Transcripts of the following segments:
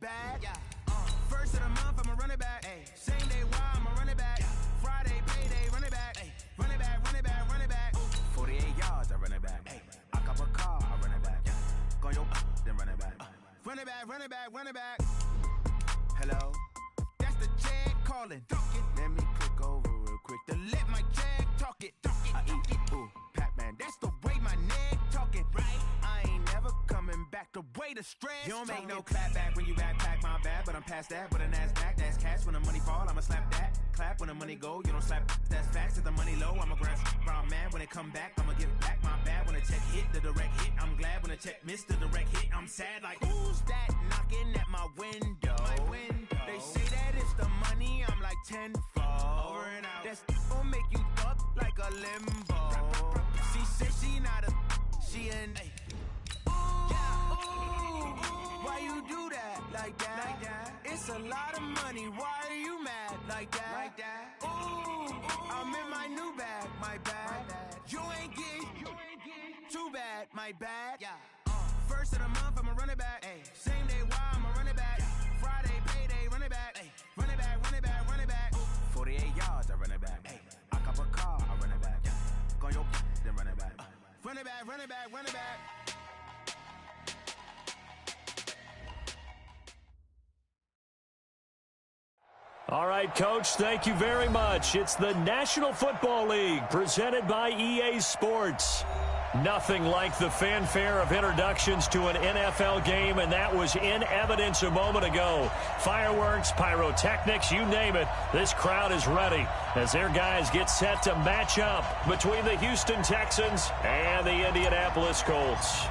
Bad. First of the month, I'm a running back. Same day, why I'm a running back. Friday, payday, running back. Running back, running back, running back. 48 yards, I run it back. I cop a car, I run it back. Go your then run it back. Run it back, run it back, run it back. Hello? That's the jag calling. Let me click over real quick to let my jag talk it. I eat it, ooh, Pac-Man. That's the way my neck talking, right? I ain't never coming back the way the stress. You don't make no clap back when you backpack, my bad, but I'm past that. With a NASDAQ, that's cash. When the money fall, I'ma slap that. Clap when the money go, you don't slap. That's facts. If the money low, I'ma grab brown man. When it come back, I'ma give back my bad. When the check hit, the direct hit, I'm glad. When the check missed the direct hit, I'm sad. Like, who's that knocking at my window? They say that it's the money, I'm like tenfold. Over and out. That's gon' make you up like a limbo. She said she not a, she an. Why you do that like that? It's a lot of money. Why are you mad like that? Ooh, I'm in my new bag, my bad. You ain't getting too bad, my bad. First of the month, I'm a running back. Same day, why I'm a running back. Friday, payday, running back. Running back, running back, running back. 48 yards, I run it back. I cop a car, I run it back. Go your then run it back. Run it back, run it back, run it back. All right, Coach, thank you very much. It's the National Football League presented by EA Sports. Nothing like the fanfare of introductions to an NFL game, and that was in evidence a moment ago. Fireworks, pyrotechnics, you name it. This crowd is ready as their guys get set to match up between the Houston Texans and the Indianapolis Colts.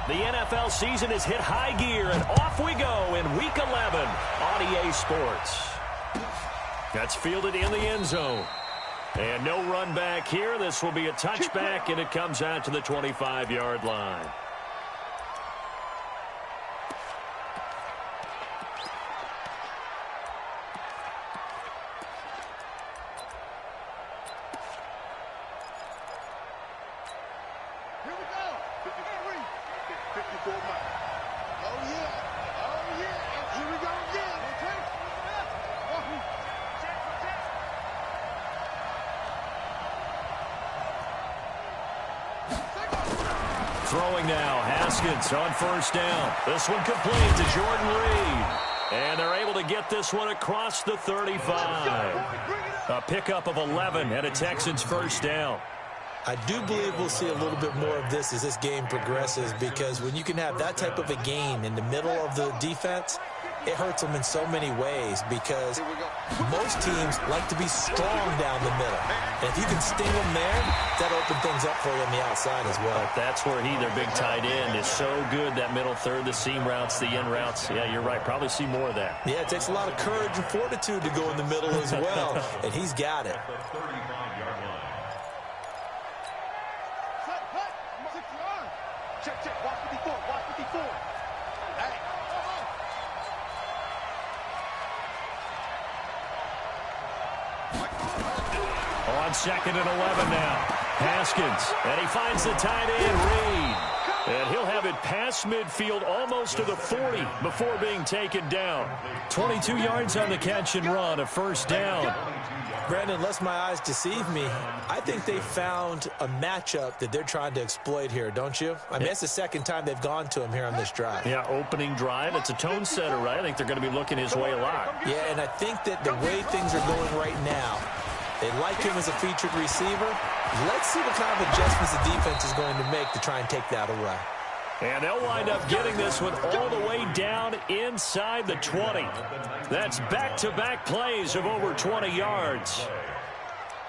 The NFL season has hit high gear, and off we go in Week 11 on EA Sports. That's fielded in the end zone. And no run back here. This will be a touchback, and it comes out to the 25-yard line. Throwing now, Haskins on first down. This one complete to Jordan Reed. And they're able to get this one across the 35. A pickup of 11 and a Texans first down. I do believe we'll see a little bit more of this as this game progresses, because when you can have that type of a gain in the middle of the defense, it hurts them in so many ways, because most teams like to be strong down the middle. And if you can sting them there, that opens things up for you on the outside as well. But that's where their big tight end, is so good, that middle third, the seam routes, the in routes. Yeah, you're right. Probably see more of that. Yeah, it takes a lot of courage and fortitude to go in the middle as well, and he's got it. Check, watch 54, watch 54. Hey. On second and 11 now. Haskins, and he finds the tight end, Reed. And he'll have it past midfield almost to the 40 before being taken down. 22 yards on the catch and run, a first down. Brandon, unless my eyes deceive me, I think they found a matchup that they're trying to exploit here, don't you? I mean, it's the second time they've gone to him here on this drive. Yeah, opening drive. It's a tone setter, right? I think they're going to be looking his way a lot. Yeah, and I think that the way things are going right now, they like him as a featured receiver. Let's see what kind of adjustments the defense is going to make to try and take that away. And they'll wind up getting this one all the way down inside the 20. That's back-to-back plays of over 20 yards.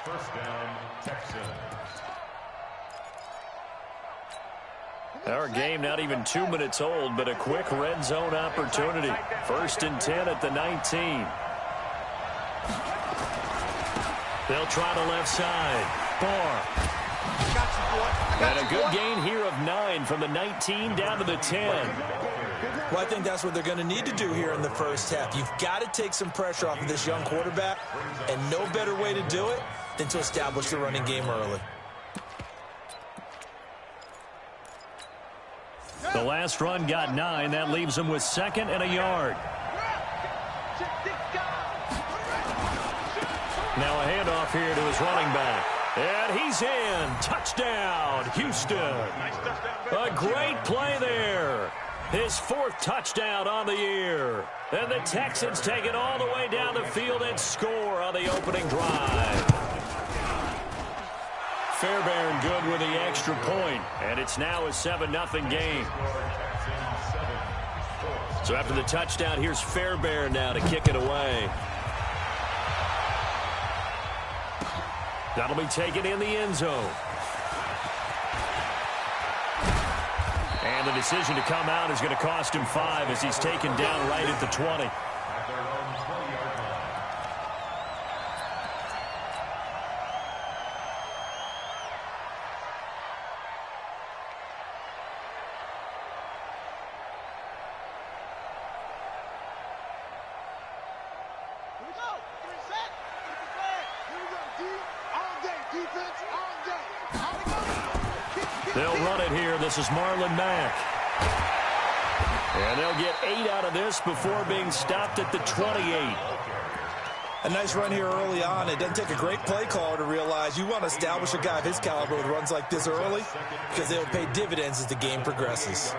First down, Texans. Our game not even 2 minutes old, but a quick red zone opportunity. First and 10 at the 19. They'll try the left side. Barr. And a good gain here of 9 from the 19 down to the 10. Well, I think that's what they're going to need to do here in the first half. You've got to take some pressure off of this young quarterback, and no better way to do it than to establish the running game early. The last run got 9. That leaves him with 2nd and a yard. Now a handoff here to his running back. And he's in. Touchdown, Houston. A great play there. His 4th touchdown on the year. And the Texans take it all the way down the field and score on the opening drive. Fairbairn good with the extra point, and it's now a 7-0 game. So after the touchdown, here's Fairbairn now to kick it away. That'll be taken in the end zone. And the decision to come out is going to cost him 5 as he's taken down right at the 20. They'll run it here. This is Marlon Mack. And they'll get 8 out of this before being stopped at the 28. A nice run here early on. It doesn't take a great play caller to realize you want to establish a guy of his caliber with runs like this early because they will pay dividends as the game progresses.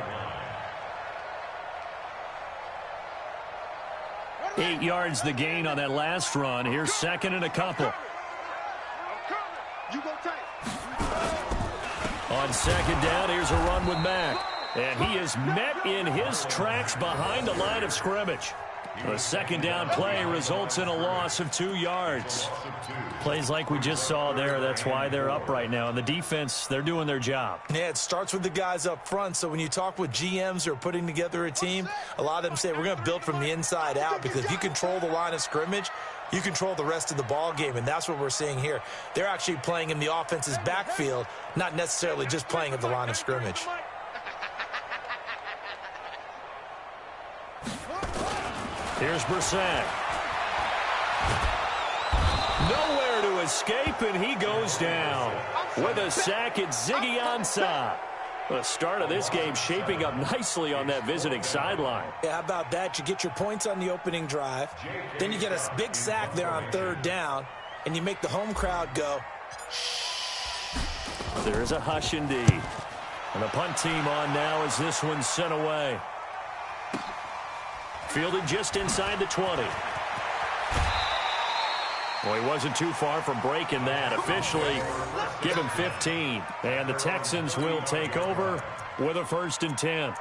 8 yards the gain on that last run. Here's 2nd and a couple. On 2nd down, here's a run with Mack. And he is met in his tracks behind the line of scrimmage. The 2nd down play results in a loss of 2 yards. Plays like we just saw there, that's why they're up right now. And the defense, they're doing their job. Yeah, it starts with the guys up front. So when you talk with GMs who are putting together a team, a lot of them say we're going to build from the inside out, because if you control the line of scrimmage, you control the rest of the ball game, and that's what we're seeing here. They're actually playing in the offense's backfield, not necessarily just playing at the line of scrimmage. Here's Brissett. Nowhere to escape, and he goes down. With a sack, it's Ziggy Ansah. The start of this game shaping up nicely on that visiting sideline. Yeah, how about that? You get your points on the opening drive. Then you get a big sack there on 3rd down, and you make the home crowd go, shh. There is a hush indeed. And the punt team on now as this one's sent away. Fielded just inside the 20. Well, he wasn't too far from breaking that. Officially, give him 15. And the Texans will take over with a 1st and 10.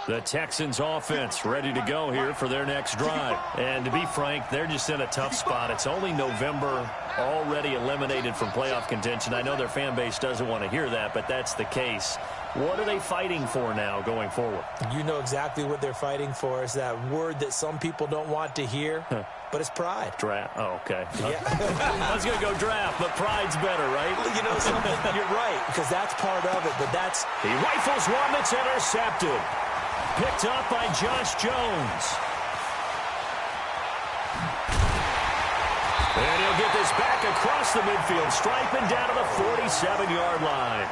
The Texans offense ready to go here for their next drive. And to be frank, they're just in a tough spot. It's only November, already eliminated from playoff contention. I know their fan base doesn't want to hear that, but that's the case. What are they fighting for now going forward? You know exactly what they're fighting for. Is that word that some people don't want to hear, but it's pride. Draft. Oh, okay. Yeah. I was going to go draft, but pride's better, right? Well, you know something? You're right, because that's part of it, but that's... He rifles one that's intercepted. Picked up by Josh Jones. And he'll get this back across the midfield stripe and down to the 47-yard line.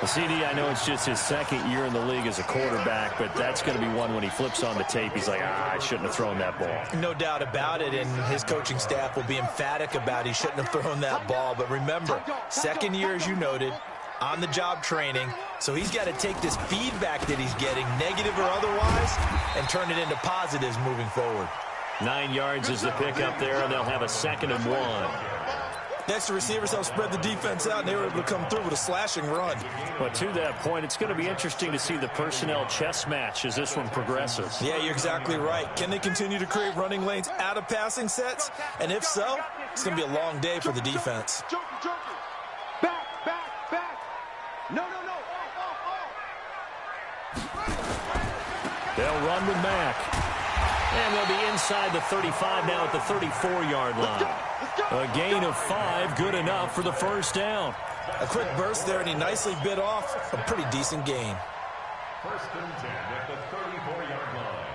The CD, I know it's just his 2nd year in the league as a quarterback, but that's going to be one when he flips on the tape. He's like, I shouldn't have thrown that ball. No doubt about it, and his coaching staff will be emphatic about he shouldn't have thrown that ball. But remember, 2nd year, as you noted, on-the-job training, so he's got to take this feedback that he's getting, negative or otherwise, and turn it into positives moving forward. 9 yards is the pickup there, and they'll have a 2nd and 1. Next, the receivers help spread the defense out, and they were able to come through with a slashing run. But to that point, it's going to be interesting to see the personnel chess match as this one progresses. Yeah, you're exactly right. Can they continue to create running lanes out of passing sets? And if so, it's going to be a long day for the defense. They'll run with Mack. And they'll be inside the 35 now at the 34-yard line. A gain of 5, good enough for the 1st down. A quick burst there, and he nicely bit off a pretty decent gain. 1st and 10 at the 34-yard line.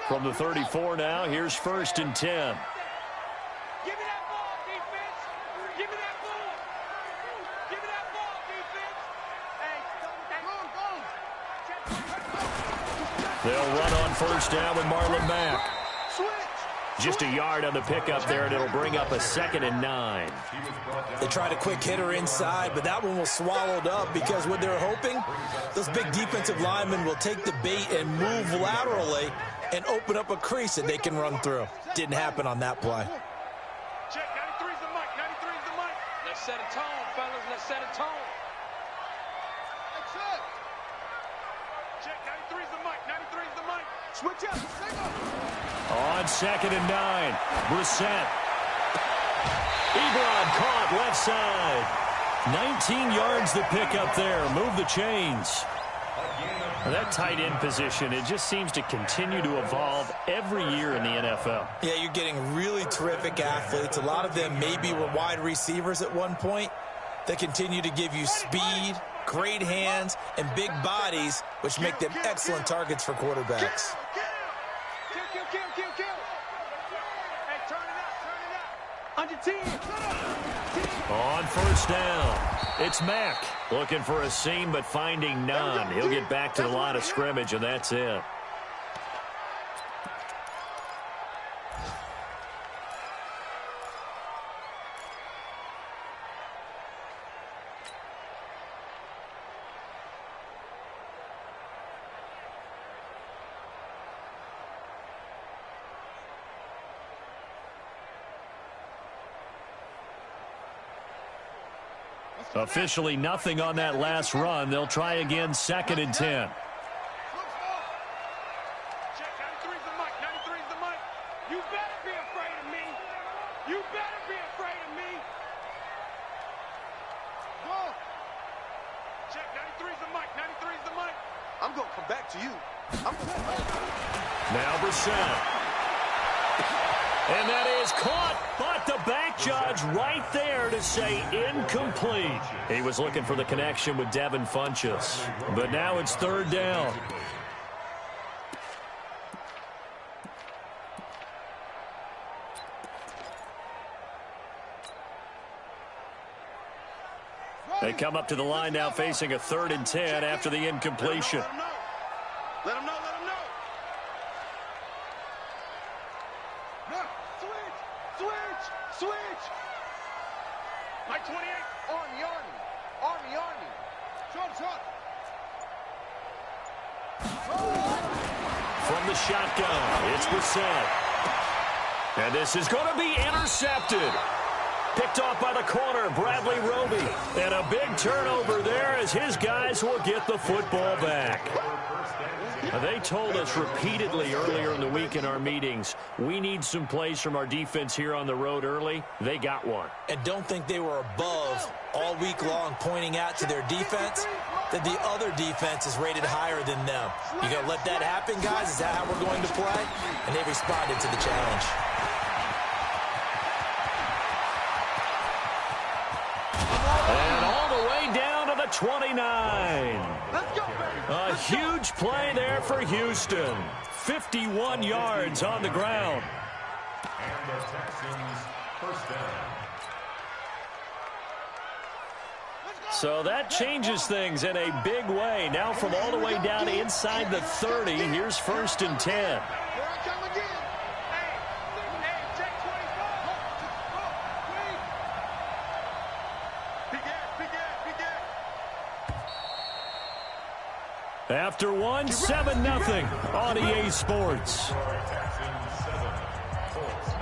From the 34 now, here's 1st and 10. Give me that ball, defense. Give me that ball. Give me that ball, defense. Hey, They'll run on 1st down with Marlon Mack. Just a yard on the pickup there, and it'll bring up a 2nd and 9. They tried a quick hitter inside, but that one was swallowed up because what they're hoping, those big defensive linemen will take the bait and move laterally and open up a crease that they can run through. Didn't happen on that play. check, 93's the mic, 93's the mic. Let's set a tone, fellas, let's set a tone. Check, 93's the mic, 93's the mic. Switch up, On 2nd and 9, Brissett. Ebron caught left side. 19 yards to pick up there. Move the chains. That tight end position, it just seems to continue to evolve every year in the NFL. Yeah, you're getting really terrific athletes. A lot of them maybe were wide receivers at one point. They continue to give you speed, great hands, and big bodies, which make them excellent targets for quarterbacks. Kill. Hey, turn it up. Under 10. On 1st down, it's Mack looking for a seam but finding none. He'll get back to the line of scrimmage, and that's it. Officially nothing on that last run. They'll try again, 2nd and 10. Check, 93's the mic, 93's the mic. You better be afraid of me. You better be afraid of me. Go. Check, 93's the mic, 93's the mic. I'm going to come back to you. Now Brissett. And that is caught, but the back judge right there to say incomplete. He was looking for the connection with Devin Funchess. But now it's 3rd down. They come up to the line now facing a 3rd and 10 after the incompletion. Let him know. Switch. Mike 28. Army. Shot. From the shotgun, it's Brissett. And this is going to be intercepted. Picked off by the corner, Bradley Roby. And a big turnover there as his guys will get the football back. They told us repeatedly earlier in the week in our meetings, we need some plays from our defense here on the road early. They got one. And don't think they were above all week long pointing out to their defense that the other defense is rated higher than them. You going to let that happen, guys? Is that how we're going to play? And they responded to the challenge. And all the way down to the 29. A huge play there for Houston. 51 yards on the ground. And the Texans 1st down. So that changes things in a big way. Now from all the way down inside the 30, here's 1st and 10. After one, 7-0 on EA Sports. Texans 7, Colts 0.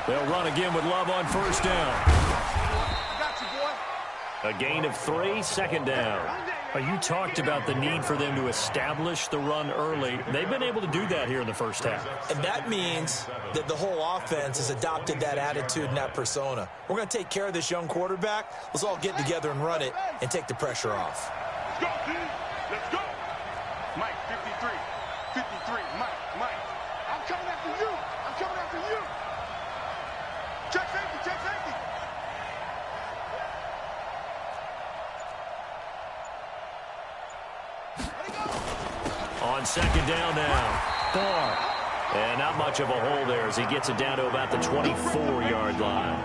They'll run again with Love on 1st down. A gain of 3, 2nd down. You talked about the need for them to establish the run early. They've been able to do that here in the first half. And that means that the whole offense has adopted that attitude and that persona. We're going to take care of this young quarterback. Let's all get together and run it and take the pressure off. Go. Let's go. Mike, 53. 53. Mike. I'm coming after you. I'm coming after you. Check safety. Check safety. On second down now. Barr. And not much of a hole there as he gets it down to about the 24-yard line.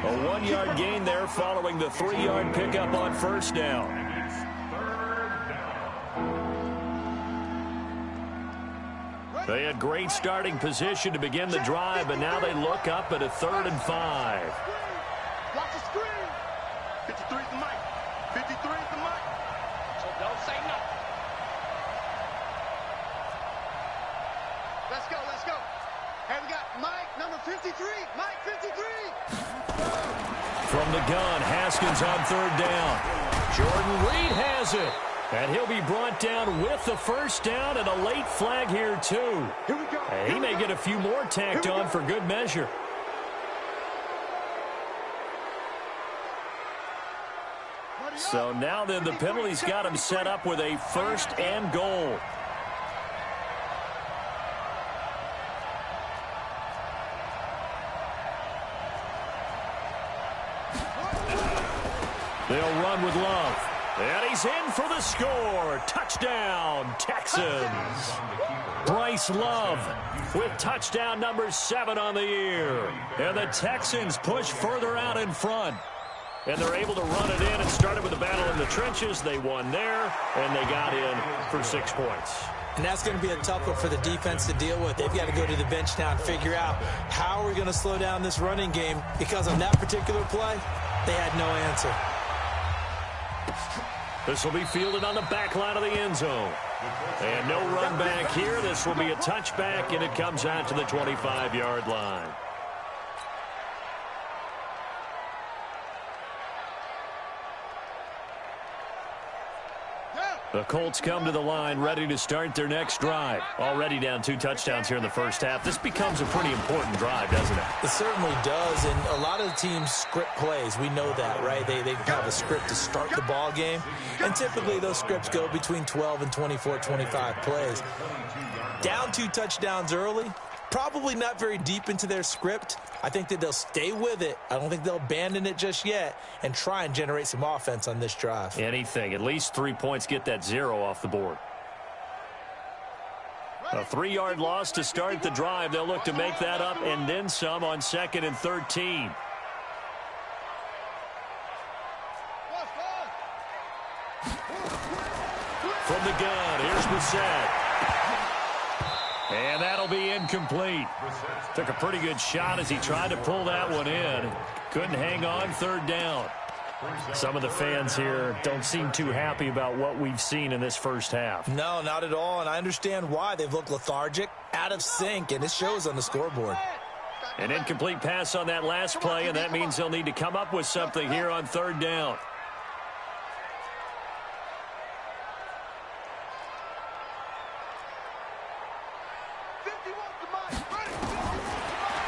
A 1-yard gain there following the 3-yard pickup on first down. They had great starting position to begin the drive, but now they look up at a 3rd and 5. Watch the screen. 53 is the mic. 53 is the mic. So don't say nothing. Let's go, let's go. Hey, we got Mike, number 53. Mike, 53. From the gun, Haskins on 3rd down. Jordan Reed has it. And he'll be brought down with the first down and a late flag here, too. Here we go. And he may get a few more tacked on for good measure. So now then the penalty's got him set up with a 1st and goal. They'll run with Love. And he's in for the score. Touchdown, Texans. Bryce Love with touchdown number 7 on the year. And the Texans push further out in front. And they're able to run it in and started with a battle in the trenches. They won there, and they got in for 6 points. And that's going to be a tough one for the defense to deal with. They've got to go to the bench now and figure out how are we going to slow down this running game, because on that particular play, they had no answer. This will be fielded on the back line of the end zone. And no run back here. This will be a touchback, and it comes out to the 25-yard line. The Colts come to the line ready to start their next drive. Already down 2 touchdowns here in the first half. This becomes a pretty important drive, doesn't it? It certainly does, and a lot of the teams script plays. We know that, right? They have a script to start the ball game, and typically those scripts go between 12 and 24, 25 plays. Down 2 touchdowns early, probably not very deep into their script. I think that they'll stay with it. I don't think they'll abandon it just yet and try and generate some offense on this drive. Anything. At least 3 points, get that 0 off the board. A 3-yard loss to start the drive. They'll look to make that up and then some on 2nd and 13. From the gun, here's Brissett. And that'll be incomplete. Took a pretty good shot as he tried to pull that one in. Couldn't hang on 3rd down. Some of the fans here don't seem too happy about what we've seen in this first half. No, not at all, and I understand why. They've looked lethargic, out of sync, and it shows on the scoreboard. An incomplete pass on that last play, and that means they'll need to come up with something here on 3rd down.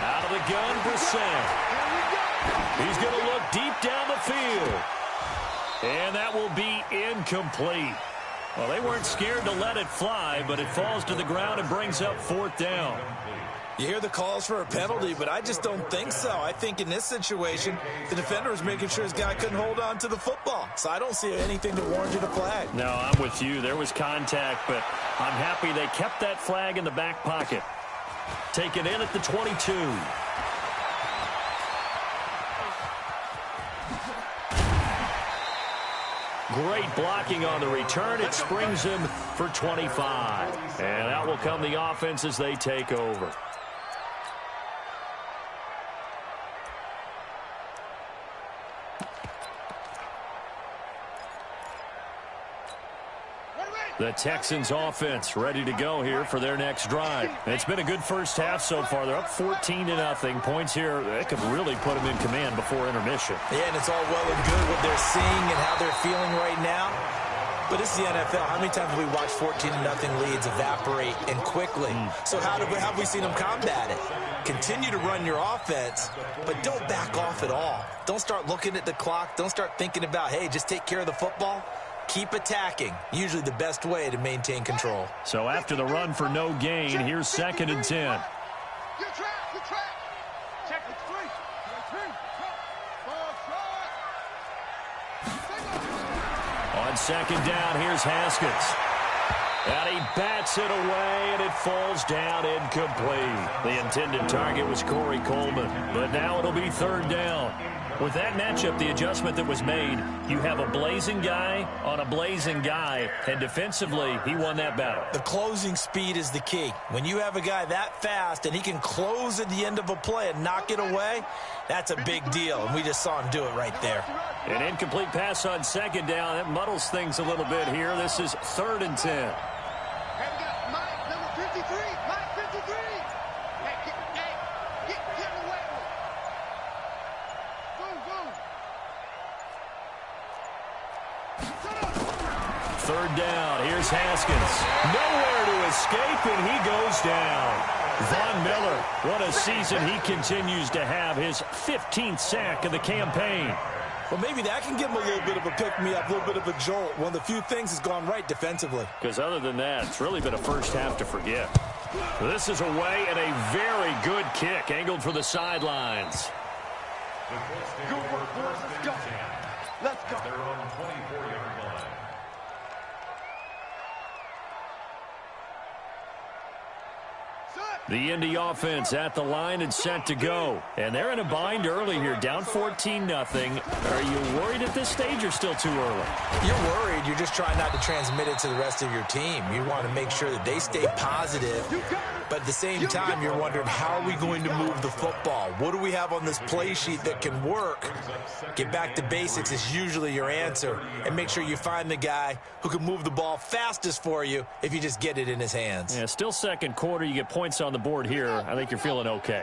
Out of the gun, Brissett. He's going to look deep down the field. And that will be incomplete. Well, they weren't scared to let it fly, but it falls to the ground and brings up 4th down. You hear the calls for a penalty, but I just don't think so. I think in this situation, the defender was making sure his guy couldn't hold on to the football. So I don't see anything to warrant a flag. No, I'm with you. There was contact, but I'm happy they kept that flag in the back pocket. Taken in at the 22. Great blocking on the return. It springs him for 25. And that will come the offense as they take over. The Texans offense ready to go here for their next drive. It's been a good first half so far. They're up 14-0. Points here, they could really put them in command before intermission. Yeah, and it's all well and good what they're seeing and how they're feeling right now. But it's the NFL. How many times have we watched 14-0 leads evaporate and quickly? So how have we seen them combat it? Continue to run your offense, but don't back off at all. Don't start looking at the clock. Don't start thinking about, hey, just take care of the football. keep attacking. Usually the best way to maintain control. So after the run for no gain, here's 2nd and 10. You track. Check it. 3. On 2nd down, here's Haskins. And he bats it away, and it falls down incomplete. The intended target was Corey Coleman, but now it'll be 3rd down. With that matchup, the adjustment that was made, you have a blazing guy on a blazing guy, and defensively, he won that battle. The closing speed is the key. When you have a guy that fast and he can close at the end of a play and knock it away, that's a big deal, and we just saw him do it right there. An incomplete pass on 2nd down. That muddles things a little bit here. This is 3rd and 10. Hey, we got Mike, number 53. Mike, 53. Hey, get him away. Boom. 3rd down. Here's Haskins. Nowhere to escape, and he goes down. Von Miller, what a season he continues to have. His 15th sack of the campaign. Well, maybe that can give him a little bit of a pick-me-up, a little bit of a jolt. One of the few things has gone right defensively. Because other than that, it's really been a first half to forget. This is away, and a very good kick angled for the sidelines. Good work, boys. Let's go. They're on the 24-yard line. The Indy offense at the line and set to go. And they're in a bind early here, down 14-0. Are you worried at this stage or still too early? You're worried. You're just trying not to transmit it to the rest of your team. You want to make sure that they stay positive. But at the same time, you're wondering, how are we going to move the football? What do we have on this play sheet that can work? Get back to basics is usually your answer. And make sure you find the guy who can move the ball fastest for you if you just get it in his hands. Yeah, still 2nd quarter. You get points on the board here. I think you're feeling okay.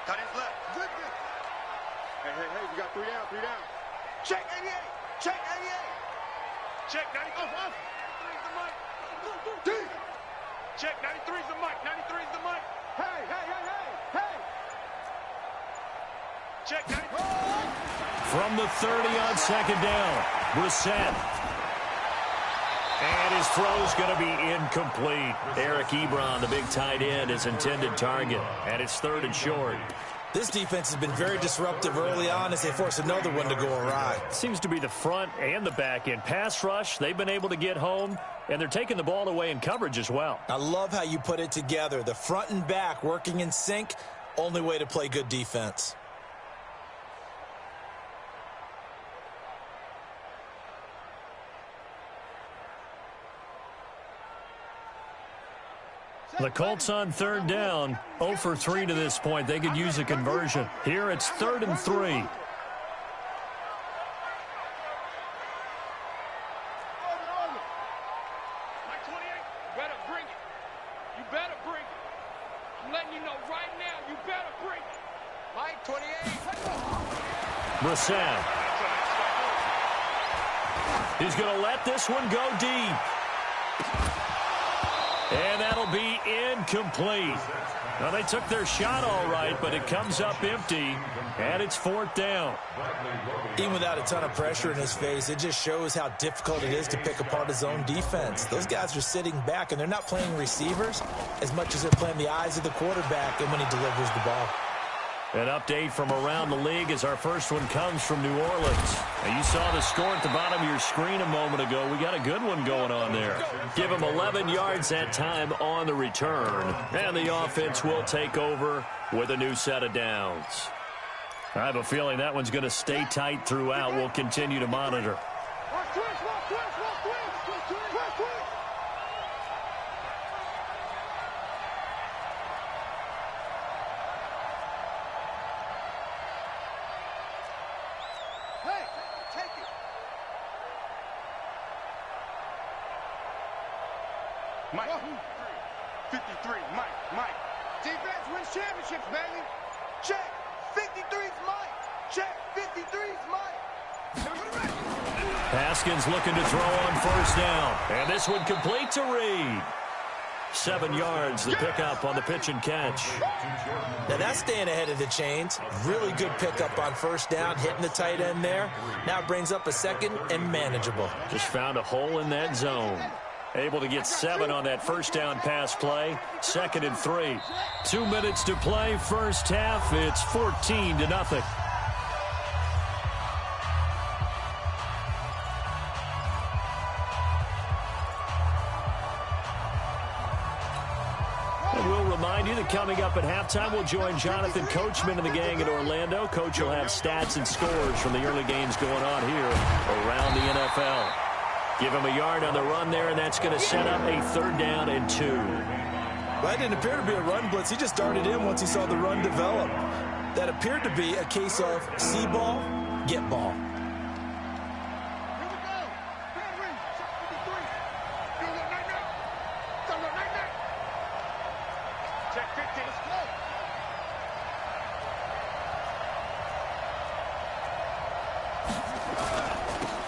Cut his left. Good. Hey, we got 3 down. Check 88. Check 88. Check 90. Off. 93's the mic. Deep. Check 93's the mic. 93's the mic. Hey. Check 93. From the 30 on 2nd down, Brissett. And his throw's going to be incomplete. Eric Ebron, the big tight end, his intended target. And it's 3rd and short. This defense has been very disruptive early on as they force another one to go awry. Seems to be the front and the back end. Pass rush, they've been able to get home, and they're taking the ball away in coverage as well. I love how you put it together. The front and back working in sync, only way to play good defense. The Colts on 3rd down, 0 for 3 to this point. They could use a conversion. Here it's 3rd and 3. Mike 28, better bring it. You better bring it. I'm letting you know right now, you better bring it. Mike 28. Brissett. He's going to let this one go deep. And that'll be incomplete. Now, they took their shot all right, but it comes up empty, and it's 4th down. Even without a ton of pressure in his face, it just shows how difficult it is to pick apart his own defense. Those guys are sitting back, and they're not playing receivers as much as they're playing the eyes of the quarterback and when he delivers the ball. An update from around the league as our first one comes from New Orleans. Now, you saw the score at the bottom of your screen a moment ago. We got a good one going on there. Give them 11 yards that time on the return. And the offense will take over with a new set of downs. I have a feeling that one's going to stay tight throughout. We'll continue to monitor. Mike, 53, Mike. Defense wins championships, baby. Check, 53's Mike. Check, 53's Mike. Haskins looking to throw on 1st down. And this one complete to Reed. 7 yards, the pickup on the pitch and catch. Now that's staying ahead of the chains. Really good pickup on first down, hitting the tight end there. Now it brings up a second and manageable. Just found a hole in that zone. Able to get 7 on that first down pass play. 2nd and 3. 2 minutes to play, first half. It's 14-0. We'll remind you that coming up at halftime, we'll join Jonathan Coachman and the gang in Orlando. Coach will have stats and scores from the early games going on here around the NFL. Give him a yard on the run there, and that's going to set up a 3rd down and 2. Well, it didn't appear to be a run blitz. He just started in once he saw the run develop. That appeared to be a case of see ball, get ball.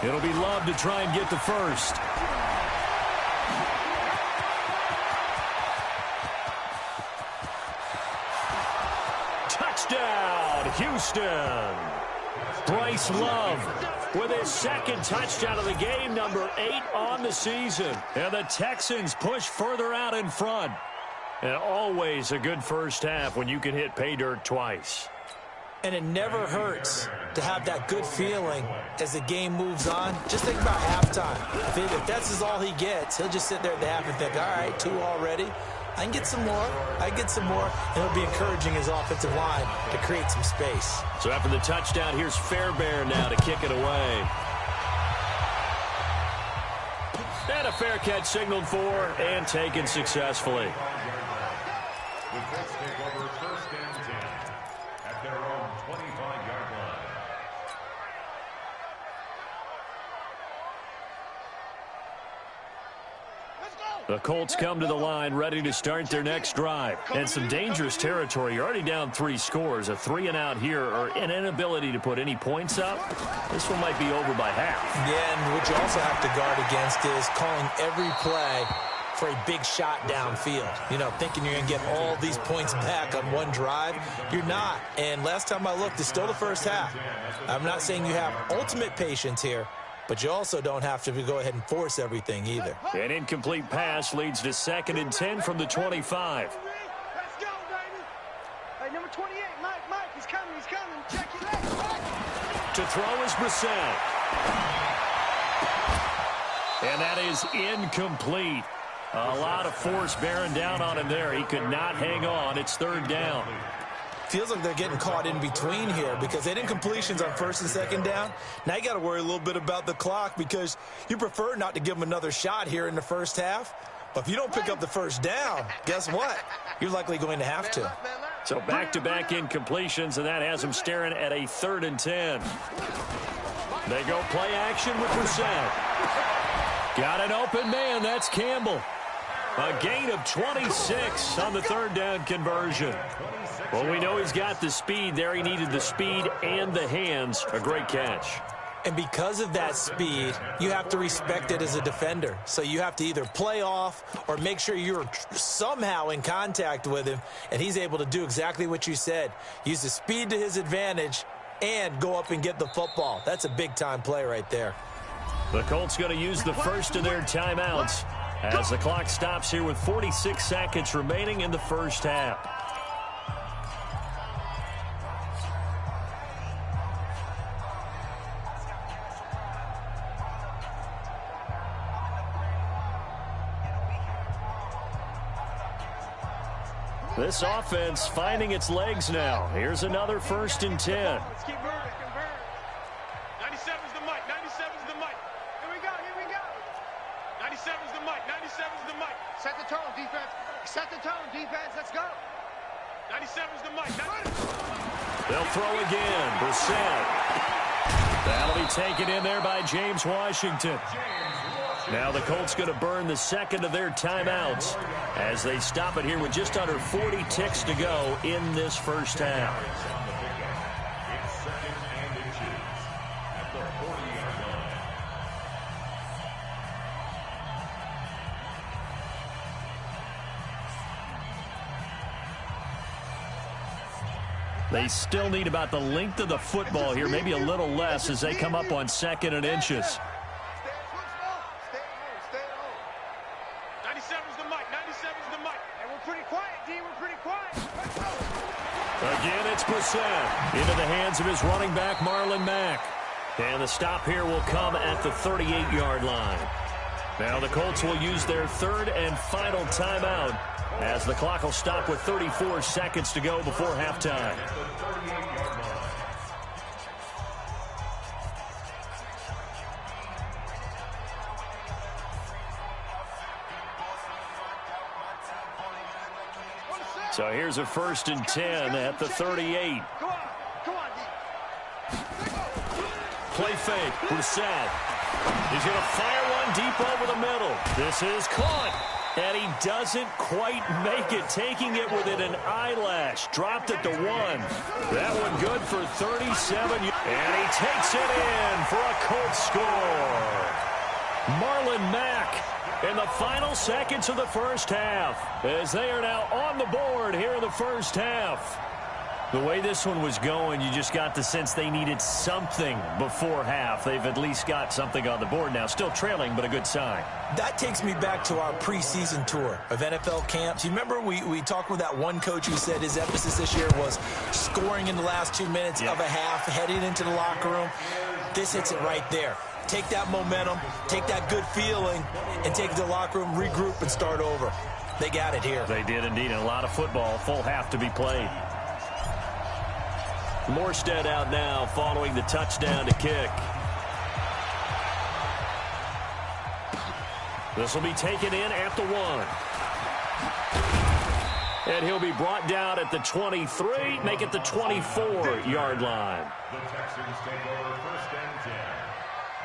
It'll be Love to try and get the first. Touchdown, Houston. Bryce Love with his 2nd touchdown of the game, number 8 on the season. And the Texans push further out in front. And always a good first half when you can hit pay dirt twice. And it never hurts to have that good feeling as the game moves on. Just think about halftime. If that's all he gets, he'll just sit there at the half and think, all right, 2 already. I can get some more. I can get some more. And he'll be encouraging his offensive line to create some space. So after the touchdown, here's Fairbairn now to kick it away. And a fair catch signaled for and taken successfully. The Colts take over 1st and 10 at their own 25-yard line. The Colts come to the line ready to start their next drive. And some dangerous territory. You're already down 3 scores. A 3-and-out here or an inability to put any points up. This one might be over by half. Yeah, and what you also have to guard against is calling every play for a big shot downfield. You know, thinking you're going to get all these points back on one drive. You're not. And last time I looked, it's still the first half. I'm not saying you have ultimate patience here, but you also don't have to go ahead and force everything either. An incomplete pass leads to 2nd and 10 from the 25. Let's go, baby. Hey, number 28, Mike, he's coming. Check your legs, Mike. To throw is Brissett. And that is incomplete. A lot of force bearing down on him there. He could not hang on. It's 3rd down. Feels like they're getting caught in between here because they had incompletions on 1st and 2nd down. Now you got to worry a little bit about the clock because you prefer not to give them another shot here in the first half. But if you don't pick up the first down, guess what? You're likely going to have to. So back-to-back incompletions, and that has them staring at a 3rd and 10. They go play action with Brissett. Got an open man. That's Campbell. A gain of 26 on the 3rd down conversion. Well, we know he's got the speed there. He needed the speed and the hands. A great catch. And because of that speed, you have to respect it as a defender. So you have to either play off or make sure you're somehow in contact with him, and he's able to do exactly what you said. Use the speed to his advantage and go up and get the football. That's a big-time play right there. The Colts going to use the first of their timeouts as the clock stops here with 46 seconds remaining in the first half. This offense finding its legs now. Here's another 1st and 10. Let's keep moving. 97's the mic. 97's the mic. Here we go. 97's the mic. 97's the mic. Set the tone, defense. Set the tone, defense. Let's go. 97's the mic. They'll throw again. Brissett. That'll be taken in there by James Washington. Now the Colts going to burn the 2nd of their timeouts as they stop it here with just under 40 ticks to go in this first half. It's 2nd and inches at the 40-yard line. They still need about the length of the football here, maybe a little less as they come up on 2nd and inches. Stay at home. 97's the mic. 97's the mic. And we're pretty quiet, D. We're pretty quiet. Again, it's Brissett into the hands of his running back, Marlon Mack. And the stop here will come at the 38-yard line. Now the Colts will use their 3rd and final timeout as the clock will stop with 34 seconds to go before halftime. So here's a 1st and 10 at the 38. Come on, D. Play fake, Brissett. He's going to fire one deep over the middle. This is caught, and he doesn't quite make it, taking it within an eyelash. Dropped it to 1. That one good for 37, and he takes it in for a Colts score. Marlon Mack in the final seconds of the first half, as they are now on the board here in the first half. The way this one was going, you just got the sense they needed something before half. They've at least got something on the board now. Still trailing, but a good sign. That takes me back to our preseason tour of NFL camps. You remember we talked with that one coach who said his emphasis this year was scoring in the last 2 minutes of a half, heading into the locker room. This hits it right there. Take that momentum, take that good feeling, and take it to the locker room, regroup, and start over. They got it here. They did indeed, and a lot of football, full half to be played. Morstead out now following the touchdown to kick. This will be taken in at the 1. And he'll be brought down at the 23, make it the 24-yard line. The Texans take over 1st and 10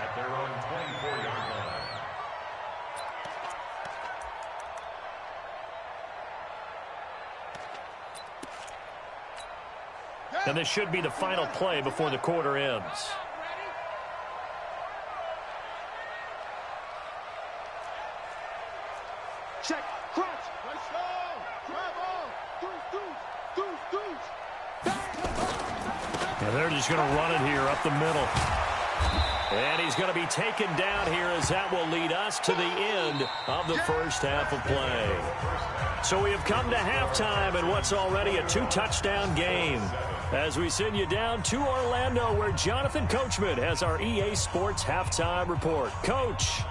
at their own 24-yard line. And this should be the final play before the quarter ends. Check. Crunch. And they're just going to run it here up the middle. And he's going to be taken down here as that will lead us to the end of the first half of play. So we have come to halftime in what's already a 2-touchdown game, as we send you down to Orlando, where Jonathan Coachman has our EA Sports halftime report. Coach.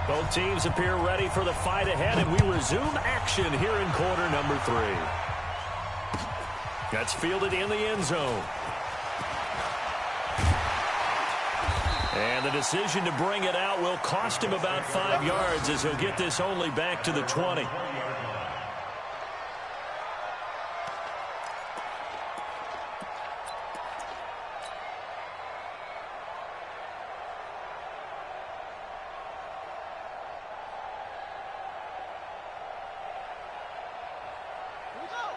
Both teams appear ready for the fight ahead, and we resume action here in quarter number 3. That's fielded in the end zone. And the decision to bring it out will cost him about 5 yards, as he'll get this only back to the 20.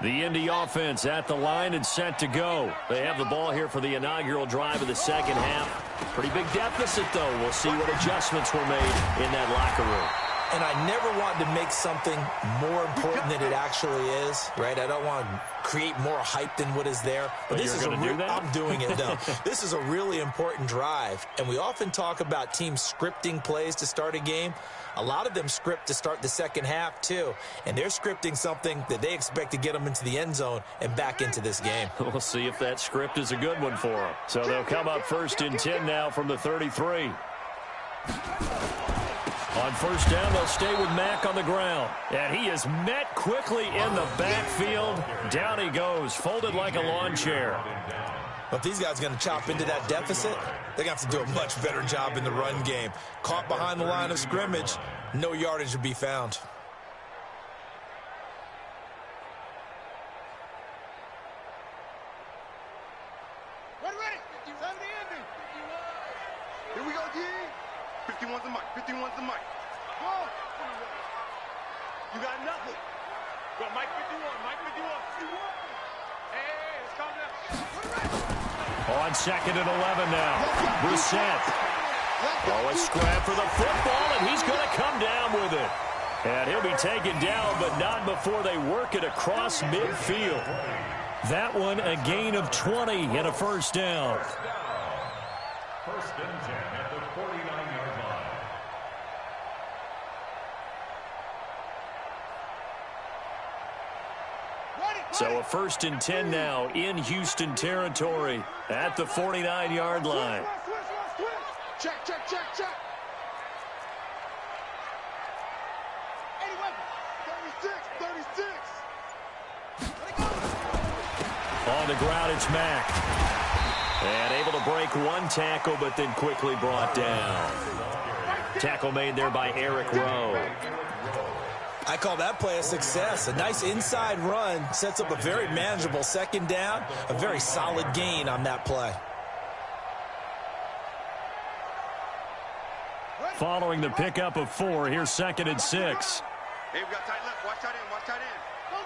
The Indy offense at the line and set to go. They have the ball here for the inaugural drive of the second half. Pretty big deficit, though. We'll see what adjustments were made in that locker room. And I never want to make something more important than it actually is, right? I don't want to create more hype than what is there. But this is I'm doing it, though. This is a really important drive. And we often talk about teams scripting plays to start a game. A lot of them script to start the second half, too. And they're scripting something that they expect to get them into the end zone and back into this game. We'll see if that script is a good one for them. So they'll come up 1st and 10 now from the 33. On first down, they'll stay with Mack on the ground. And he is met quickly in the backfield. Down he goes, folded like a lawn chair. But if these guys are going to chop into that deficit, they're going to have to do a much better job in the run game. Caught behind the line of scrimmage, no yardage to be found. Ready. 70 Indy. Here we go, D. 51's the mic. 51's the mic. Go. You got nothing. Go, Mike 51, Mike 51. Hey, let's calm down. On 2nd and 11 now. Brissett. Oh, a scrap for the football, and he's going to come down with it. And he'll be taken down, but not before they work it across midfield. That one, a gain of 20 and a first down. First and 10 at the 49-yard line. So a first and 10 now in Houston territory at the 49-yard line. Check, check, check, check. 36. On the ground, it's Mack. And able to break one tackle, but then quickly brought down. Tackle made there by Eric Rowe. I call that play a success. A nice inside run sets up a very manageable second down. A very solid gain on that play. Following the pickup of 4, here's 2nd and 6. Hey, we got tight left. Watch tight end. Watch tight end. Go.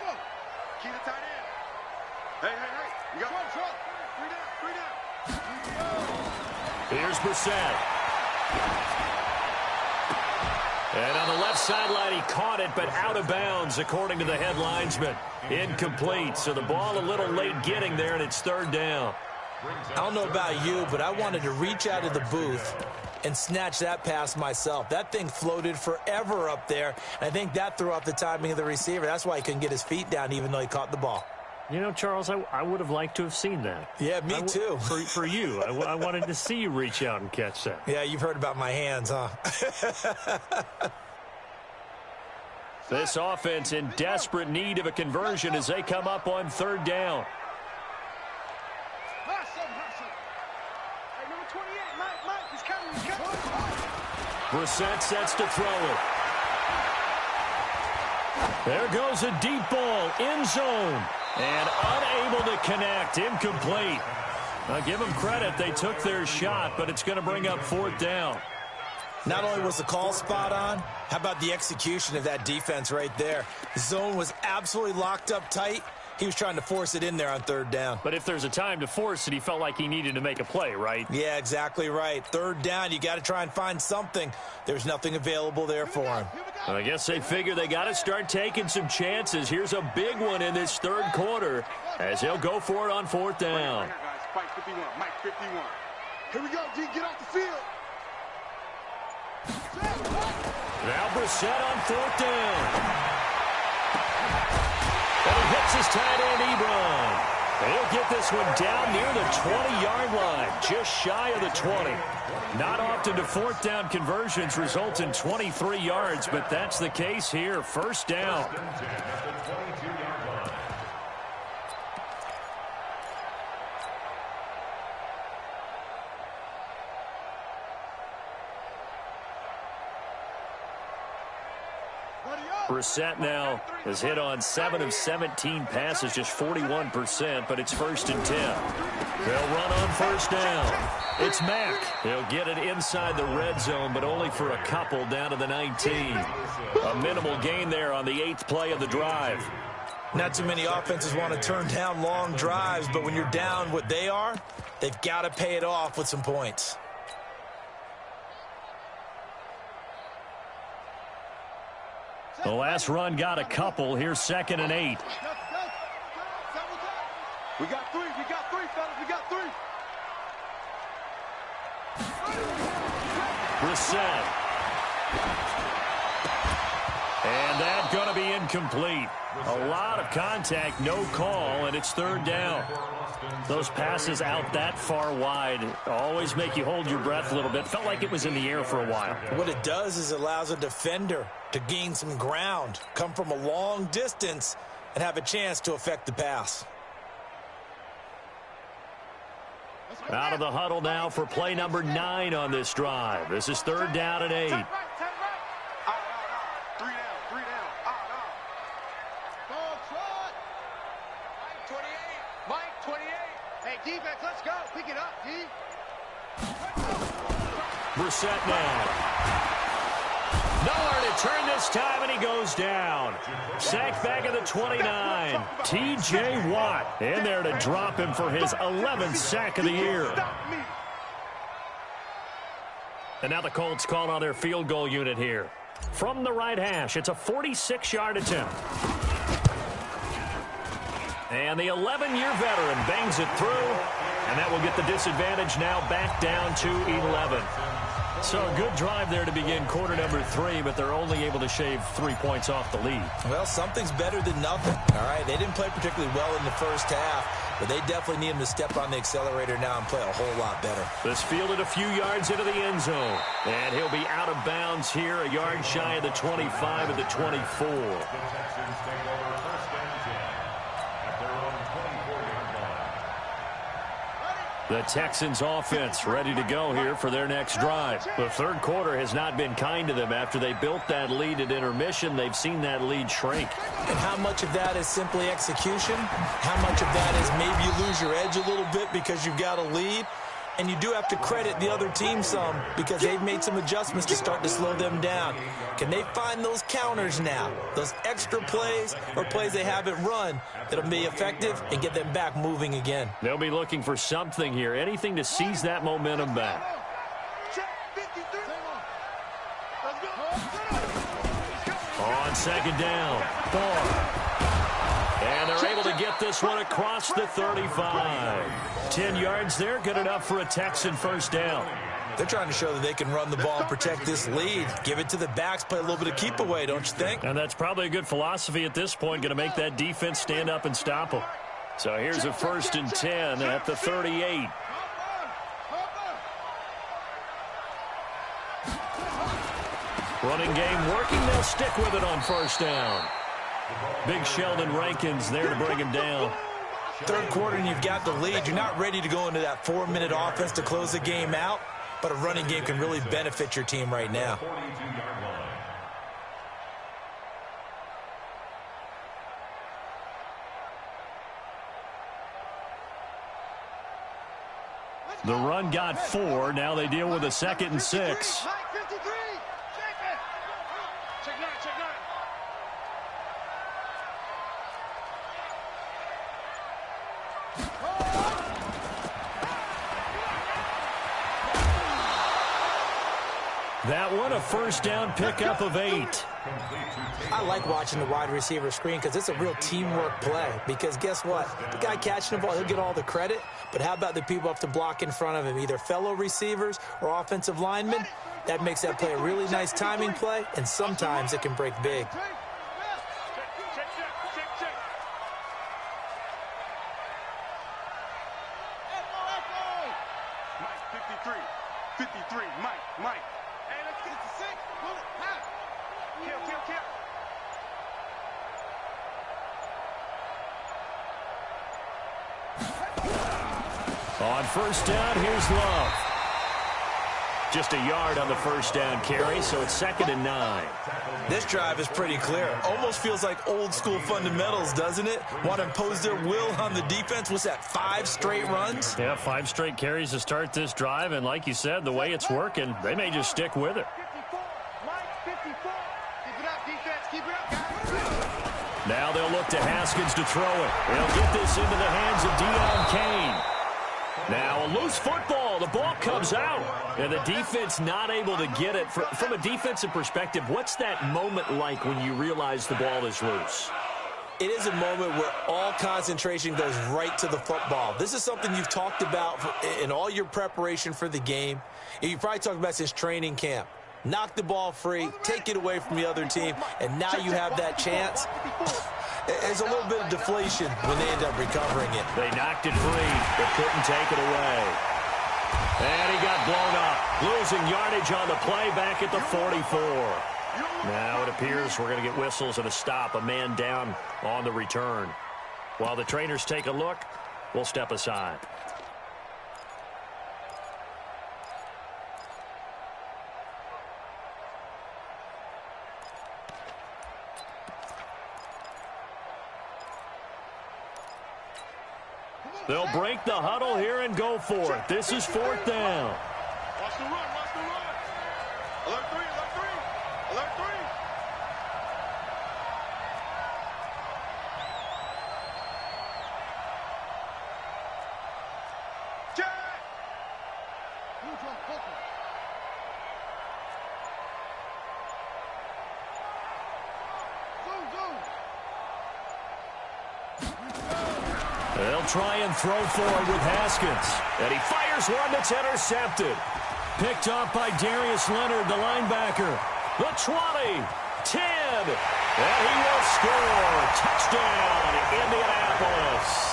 Keep the tight end. Hey. You got three down. Here's Brissett. And on the left sideline, he caught it, but out of bounds, according to the head linesman. Incomplete, so the ball a little late getting there, and it's 3rd down. I don't know about you, but I wanted to reach out of the booth and snatch that pass myself. That thing floated forever up there, and I think that threw off the timing of the receiver. That's why he couldn't get his feet down, even though he caught the ball. You know, Charles, I would have liked to have seen that. Yeah, me too. For you. I wanted to see you reach out and catch that. Yeah, you've heard about my hands, huh? This offense in desperate need of a conversion as they come up on 3rd down. Hey, number 28, Mike, he's coming. Brissett sets to throw it. There goes a deep ball, end zone, and unable to connect, incomplete. Now give them credit, they took their shot, but it's going to bring up 4th down. Not only was the call spot on, how about the execution of that defense right there? The zone was absolutely locked up tight. He was trying to force it in there on 3rd down. But if there's a time to force it, he felt like he needed to make a play, right? Yeah, exactly right. 3rd down, you got to try and find something. There's nothing available there for him. I guess they figure they got to start taking some chances. Here's a big one in this 3rd quarter as he'll go for it on 4th down. Mike 51, Mike 51. Here we go, D. Get off the field. Now Brissett on 4th down. And he hits his tight end, Ebron. He'll get this one down near the 20-yard line, just shy of the 20. Not often do 4th down conversions result in 23 yards, but that's the case here. 1st down. Brissett now has hit on 7 of 17 passes, just 41%, but it's 1st and 10. They'll run on 1st down. It's Mack. He'll get it inside the red zone, but only for a couple down to the 19. A minimal gain there on the 8th play of the drive. Not too many offenses want to turn down long drives, but when you're down what they are, they've got to pay it off with some points. The last run got a couple. Here's 2nd and 8. We got three, fellas. We got 3. Brissett. And that's going to be incomplete. A lot of contact, no call, and it's 3rd down. Those passes out that far wide always make you hold your breath a little bit. Felt like it was in the air for a while. What it does is it allows a defender to gain some ground, come from a long distance, and have a chance to affect the pass. Out of the huddle now for play number 9 on this drive. This is 3rd down and 8. Three down. Mike 28. Hey, defense, let's go. Pick it up, D. Brissett now. Nowhere to return this time, and he goes down. Sacked back at the 29. T.J. Watt in there to drop him for his 11th sack of the year. And now the Colts call on their field goal unit here. From the right hash, it's a 46-yard attempt. And the 11-year veteran bangs it through, and that will get the disadvantage now back down to 11. So a good drive there to begin quarter number 3, but they're only able to shave 3 points off the lead. Well, something's better than nothing. All right, they didn't play particularly well in the first half, but they definitely need him to step on the accelerator now and play a whole lot better. This fielded a few yards into the end zone, and he'll be out of bounds here, a yard shy of the 25 of the 24. The Texans take over first and 10 at their own 24-yard line. The Texans offense ready to go here for their next drive. The third quarter has not been kind to them. After they built that lead at intermission, they've seen that lead shrink. And how much of that is simply execution? How much of that is maybe you lose your edge a little bit because you've got a lead? And you do have to credit the other team some because they've made some adjustments to start to slow them down. Can they find those counters now, those extra plays or plays they haven't run that'll be effective and get them back moving again? They'll be looking for something here, anything to seize that momentum back. On second down, Barr. And they're able to get this one across the 35. 10 yards there, good enough for a Texan first down. They're trying to show that they can run the ball and protect this lead. Give it to the backs, play a little bit of keep away, don't you think? And that's probably a good philosophy at this point, going to make that defense stand up and stop them. So here's a 1st and 10 at the 38. Running game working, they'll stick with it on first down. Big Sheldon Rankins there to bring him down. Third quarter and you've got the lead. You're not ready to go into that 4-minute offense to close the game out, but a running game can really benefit your team right now. The run got 4. Now they deal with a 2nd and 6. That one a first down pickup of 8. I like watching the wide receiver screen because it's a real teamwork play. Because guess what? The guy catching the ball, he'll get all the credit. But how about the people up to block in front of him, either fellow receivers or offensive linemen? That makes that play a really nice timing play, and sometimes it can break big. Mike. Hey, let's get to 6. Pull it. Pass. Kill. On first down, here's Love. Just a yard on the first down carry, so it's 2nd and 9. This drive is pretty clear. Almost feels like old school fundamentals, doesn't it? Want to impose their will on the defense. What's that, 5 straight runs? Yeah, 5 straight carries to start this drive, and like you said, the way it's working, they may just stick with it. 54. Mike, 54. Keep it up, defense. Keep it up, guys. Now they'll look to Haskins to throw it. They'll get this into the hands of Deion Kane. Now a loose football. The ball comes out. And the defense not able to get it. From a defensive perspective, what's that moment like when you realize the ball is loose? It is a moment where all concentration goes right to the football. This is something you've talked about in all your preparation for the game. You probably talked about since training camp. Knock the ball free, take it away from the other team, and now you have that chance. There's a little bit of deflation when they end up recovering it. They knocked it free, but couldn't take it away. And he got blown up, losing yardage on the play back at the 44. Now it appears we're going to get whistles and a stop, a man down on the return. While the trainers take a look, we'll step aside. They'll break the huddle here and go for it. This is 4th down. Watch the run. Alert 3. They'll try and throw for it with Haskins. And he fires one that's intercepted. Picked off by Darius Leonard, the linebacker. The 20, 10, and he will score. Touchdown, Indianapolis.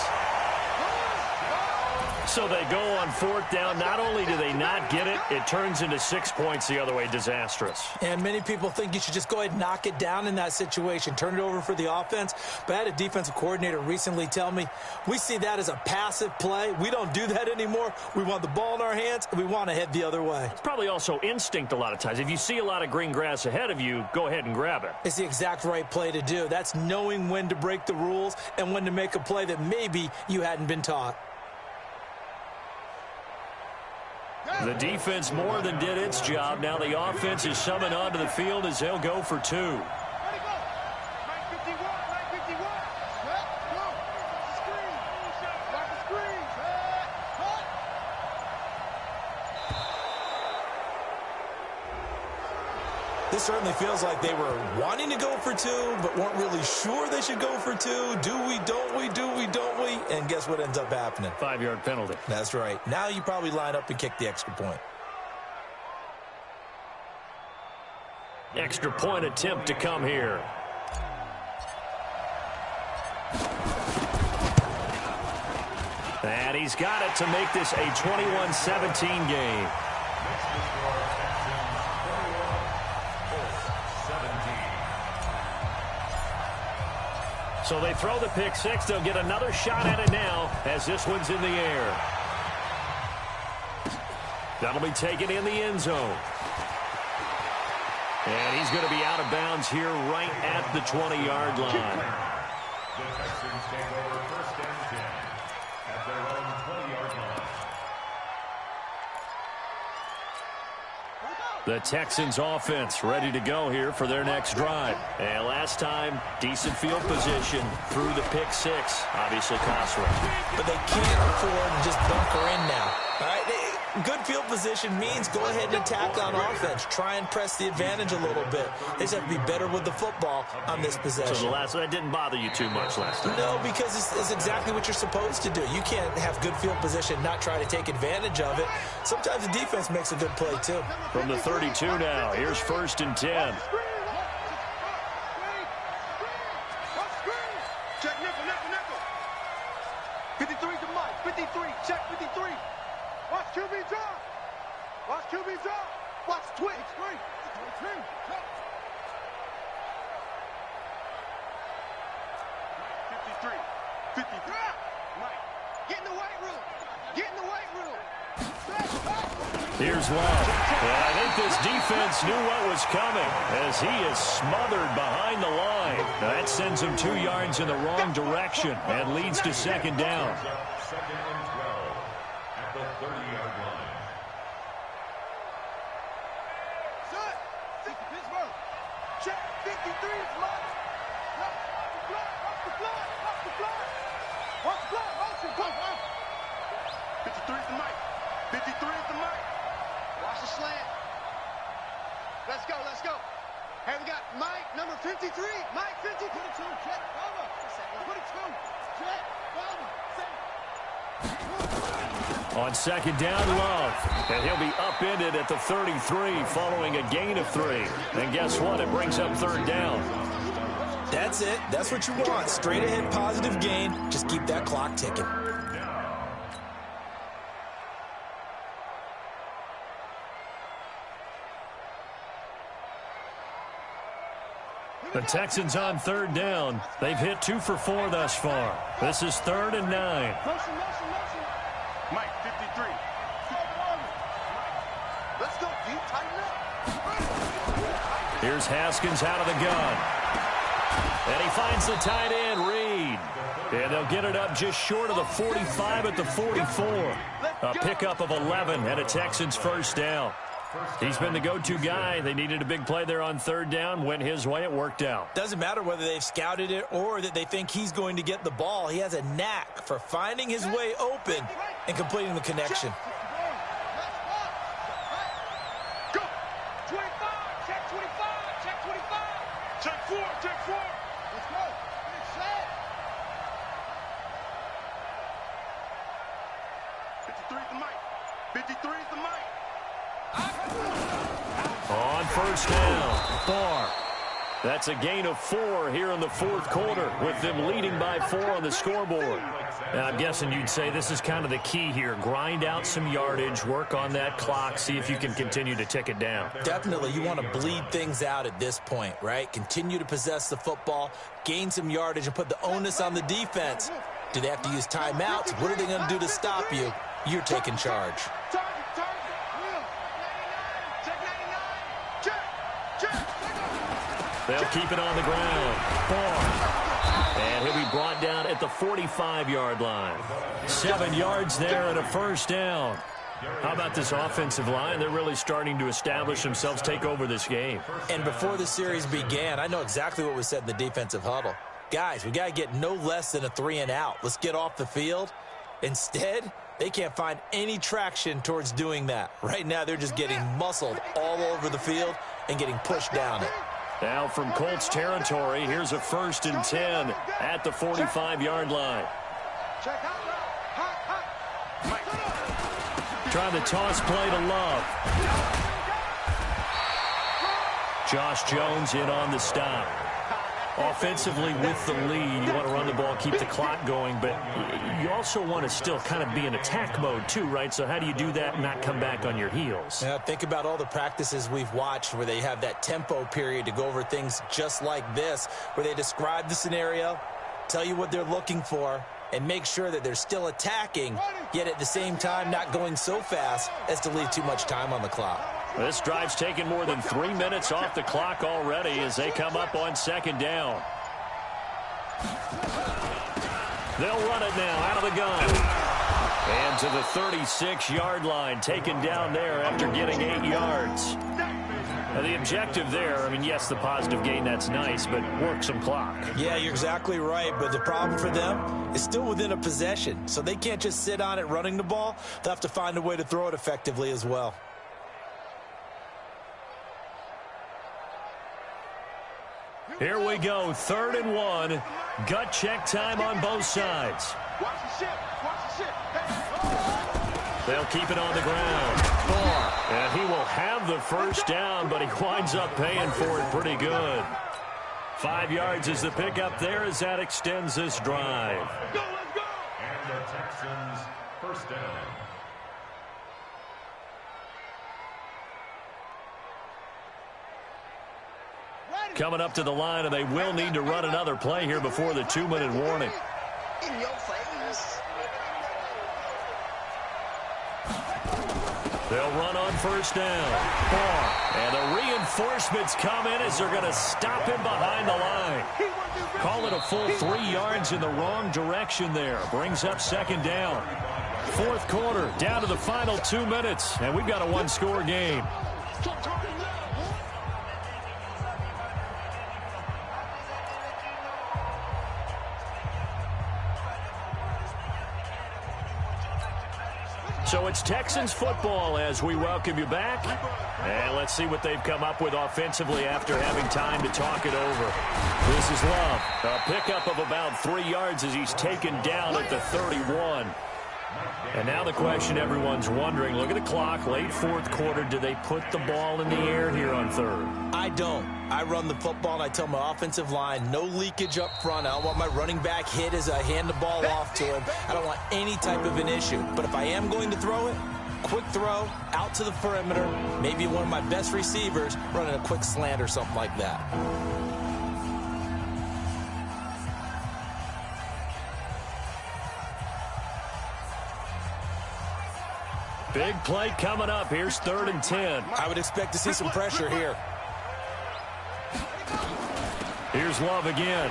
So they go on 4th down. Not only do they not get it, it turns into 6 points the other way. Disastrous. And many people think you should just go ahead and knock it down in that situation. Turn it over for the offense. But I had a defensive coordinator recently tell me, we see that as a passive play. We don't do that anymore. We want the ball in our hands, and we want to head the other way. It's probably also instinct a lot of times. If you see a lot of green grass ahead of you, go ahead and grab it. It's the exact right play to do. That's knowing when to break the rules and when to make a play that maybe you hadn't been taught. The defense more than did its job. Now the offense is summoned onto the field as they'll go for 2. This certainly feels like they were wanting to go for 2, but weren't really sure they should go for 2. Do we, don't we, do we, don't we? And guess what ends up happening? 5-yard penalty. That's right. Now you probably line up and kick the extra point. Extra point attempt to come here. And he's got it to make this a 21-17 game. So they throw the pick 6. They'll get another shot at it now as this one's in the air. That'll be taken in the end zone. And he's going to be out of bounds here right at the 20-yard line. The Texans take over 1st and 10 at their own 20-yard line. The Texans offense ready to go here for their next drive. And last time, decent field position through the pick 6. Obviously costly. But they can't afford to just bunker in now. All right? Good field position means go ahead and attack on offense. Try and press the advantage a little bit. They just have to be better with the football on this possession. So that didn't bother you too much last time? No, because it's exactly what you're supposed to do. You can't have good field position, not try to take advantage of it. Sometimes the defense makes a good play, too. From the 32 now, here's 1st and 10. Check nickel, nickel, nickel. 53 to Mike. 53. Check 53. Watch QB drop. Watch QB drop. Watch twitch. 53. 53. Mike, get in the weight room. Get in the weight room. Here's Love. And I think this defense knew what was coming as he is smothered behind the line. Now that sends him 2 yards in the wrong direction and leads to 2nd down. 2nd and 12 at the 30-yard line. Shut. Pittsburgh. Check 53 is Mike. Watch the block. Watch the block. Watch the block. Watch the block. Watch the block. 53 is the Mike. 53 is the Mike. Watch the slant. Let's go, let's go. Hey, we got Mike, number 53. Mike, 52. 22, check, over. 22, check, over. On 2nd down, Love. And he'll be upended at the 33 following a gain of 3. And guess what? It brings up 3rd down. That's it. That's what you want. Straight ahead positive gain. Just keep that clock ticking. The Texans on 3rd down. They've hit 2 for 4 thus far. This is 3rd and 9. Motion. Mike, 53. Let's go, deep, tighten up. Here's Haskins out of the gun. And he finds the tight end, Reed. And they'll get it up just short of the 45 at the 44. A pickup of 11 and a Texans 1st down. He's been the go-to guy. They needed a big play there on 3rd down. Went his way. It worked out. Doesn't matter whether they've scouted it or that they think he's going to get the ball. He has a knack for finding his way open and completing the connection. Go. 25. Check 25. Check 25. Check 4. Check 4. Let's go. Set. 53's the mic. 53's the mic. On first down, Barr. That's a gain of 4 here in the fourth quarter, with them leading by 4 on the scoreboard. Now, I'm guessing you'd say this is kind of the key here. Grind out some yardage, work on that clock, see if you can continue to tick it down. Definitely, you want to bleed things out at this point, right? Continue to possess the football, gain some yardage, and put the onus on the defense. Do they have to use timeouts? What are they going to do to stop you? You're taking charge. They'll keep it on the ground. Barr. And he'll be brought down at the 45-yard line. 7 yards there and a first down. How about this offensive line? They're really starting to establish themselves, take over this game. And before the series began, I know exactly what was said in the defensive huddle. Guys, we got to get no less than a 3-and-out. Let's get off the field. Instead, they can't find any traction towards doing that. Right now, they're just getting muscled all over the field and getting pushed down it. Now from Colts territory, here's a 1st and 10 at the 45-yard line. Trying the toss play to Love. Josh Jones in on the stop. Offensively with the lead, you want to run the ball, keep the clock going, but you also want to still kind of be in attack mode too, right? So how do you do that and not come back on your heels? Yeah, think about all the practices we've watched where they have that tempo period to go over things just like this, where they describe the scenario, tell you what they're looking for, and make sure that they're still attacking, yet at the same time not going so fast as to leave too much time on the clock. This drive's taken more than 3 minutes off the clock already as they come up on 2nd down. They'll run it now out of the gun. And to the 36-yard line, taken down there after getting 8 yards. Now, the objective there, I mean, yes, the positive gain, that's nice, but work some clock. Yeah, you're exactly right, but the problem for them is still within a possession, so they can't just sit on it running the ball. They'll have to find a way to throw it effectively as well. Here we go, 3rd and 1. Gut check time on both sides. They'll keep it on the ground. Barr. And he will have the first down, but he winds up paying for it pretty good. 5 yards is the pickup there as that extends this drive. And the Texans first down. Coming up to the line, and they will need to run another play here before the 2-minute warning. In your face. They'll run on first down. Barr. And the reinforcements come in as they're going to stop him behind the line. Call it a full 3 yards in the wrong direction there. Brings up 2nd down. 4th quarter, down to the final 2 minutes, and we've got a 1-score game. So it's Texans football as we welcome you back. And let's see what they've come up with offensively after having time to talk it over. This is Love. A pickup of about 3 yards as he's taken down at the 31. And now the question everyone's wondering, look at the clock, late 4th quarter, do they put the ball in the air here on 3rd? I don't. I run the football, and I tell my offensive line, no leakage up front. I don't want my running back hit as I hand the ball off to him. I don't want any type of an issue. But if I am going to throw it, quick throw, out to the perimeter, maybe one of my best receivers running a quick slant or something like that. Big play coming up. Here's 3rd and 10. I would expect to see some pressure here. Here's Love again.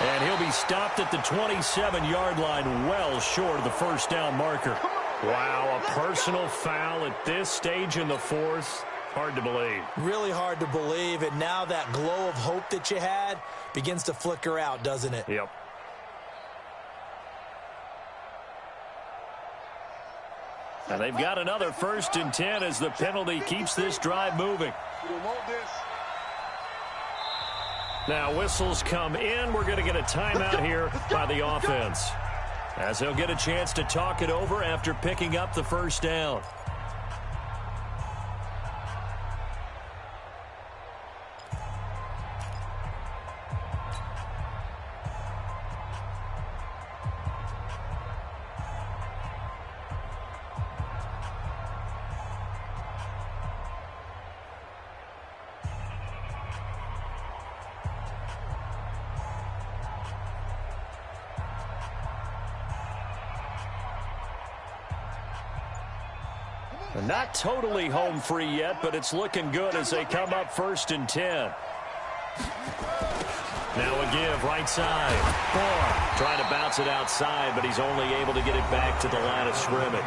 And he'll be stopped at the 27-yard line, well short of the first down marker. Wow, a personal foul at this stage in the 4th. Hard to believe. Really hard to believe, and now that glow of hope that you had begins to flicker out, doesn't it? Yep. And they've got another 1st and 10 as the penalty keeps this drive moving. Now whistles come in. We're going to get a timeout here by the offense. as he'll get a chance to talk it over after picking up the first down. Not totally home free yet, but it's looking good as they come up 1st and 10. Now a give right side. Barr trying to bounce it outside, but he's only able to get it back to the line of scrimmage.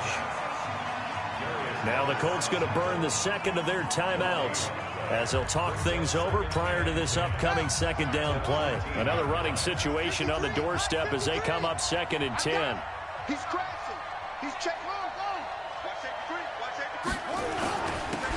Now the Colts going to burn the second of their timeouts as they'll talk things over prior to this upcoming second down play. Another running situation on the doorstep as they come up 2nd and 10. He's crashing. He's checking.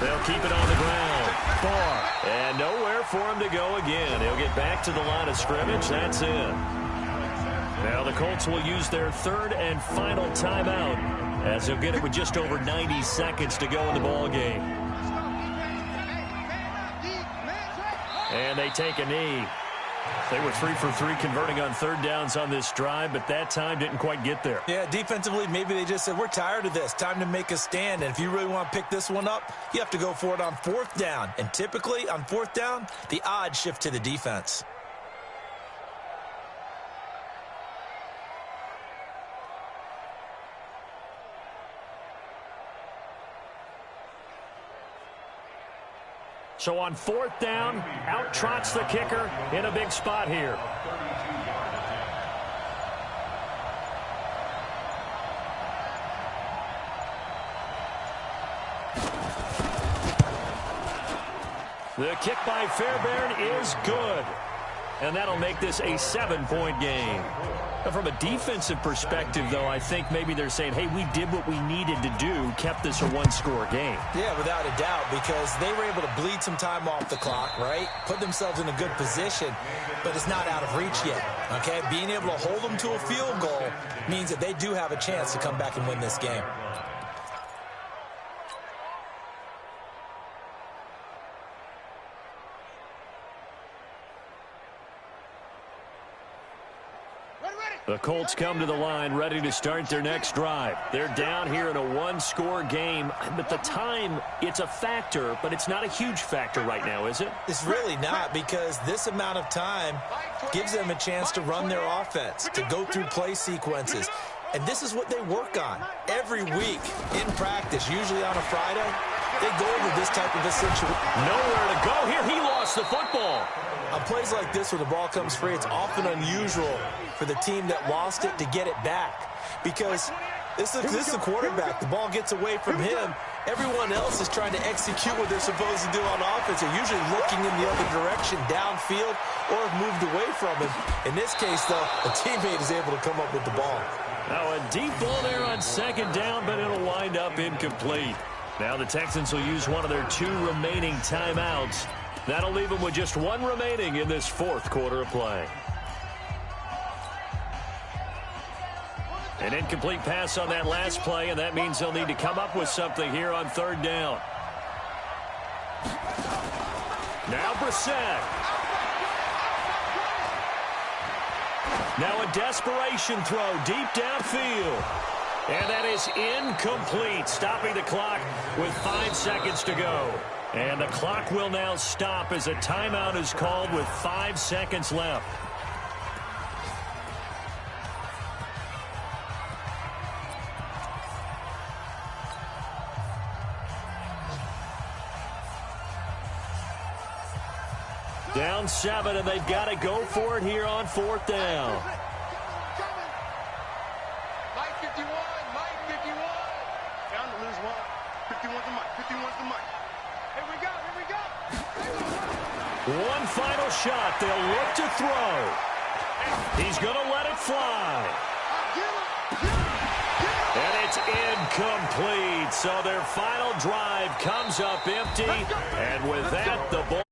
They'll keep it on the ground. Barr. And nowhere for him to go again. He'll get back to the line of scrimmage. That's it. Now the Colts will use their 3rd and final timeout as they'll get it with just over 90 seconds to go in the ball game. And they take a knee. They were 3 for 3 converting on 3rd downs on this drive, but that time didn't quite get there. Yeah, defensively, maybe they just said, we're tired of this. Time to make a stand. And if you really want to pick this one up, you have to go for it on 4th down. And typically, on 4th down, the odds shift to the defense. So on 4th down, out trots the kicker in a big spot here. The kick by Fairbairn is good. And that'll make this a 7-point game. Now, from a defensive perspective, though, I think maybe they're saying, hey, we did what we needed to do, kept this a 1-score game. Yeah, without a doubt, because they were able to bleed some time off the clock, right? Put themselves in a good position, but it's not out of reach yet, okay? Being able to hold them to a field goal means that they do have a chance to come back and win this game. The Colts come to the line ready to start their next drive. They're down here in a 1-score game, but the time, it's a factor, but it's not a huge factor right now, is it? It's really not, because this amount of time gives them a chance to run their offense, to go through play sequences. And this is what they work on every week in practice, usually on a Friday. They go over this type of a situation. Nowhere to go here. He lost the football. On plays like this where the ball comes free, it's often unusual for the team that lost it to get it back, because this is the quarterback. The ball gets away from him. Everyone else is trying to execute what they're supposed to do on offense. They're usually looking in the other direction, downfield, or have moved away from him. In this case, though, a teammate is able to come up with the ball. Now a deep ball there on 2nd down, but it'll wind up incomplete. Now the Texans will use one of their 2 remaining timeouts. That'll leave them with just 1 remaining in this 4th quarter of play. An incomplete pass on that last play, and that means they'll need to come up with something here on 3rd down. Now Brissett. Now a desperation throw deep downfield. And that is incomplete, stopping the clock with 5 seconds to go. And the clock will now stop as a timeout is called with 5 seconds left. Down 7, and they've got to go for it here on 4th down. Mike 51, Mike 51. Down to lose 1. 51's the mic, 51's the mic. Here we go, here we go. One final shot. They'll look to throw. He's going to let it fly. And it's incomplete. So their final drive comes up empty. And with that, the ball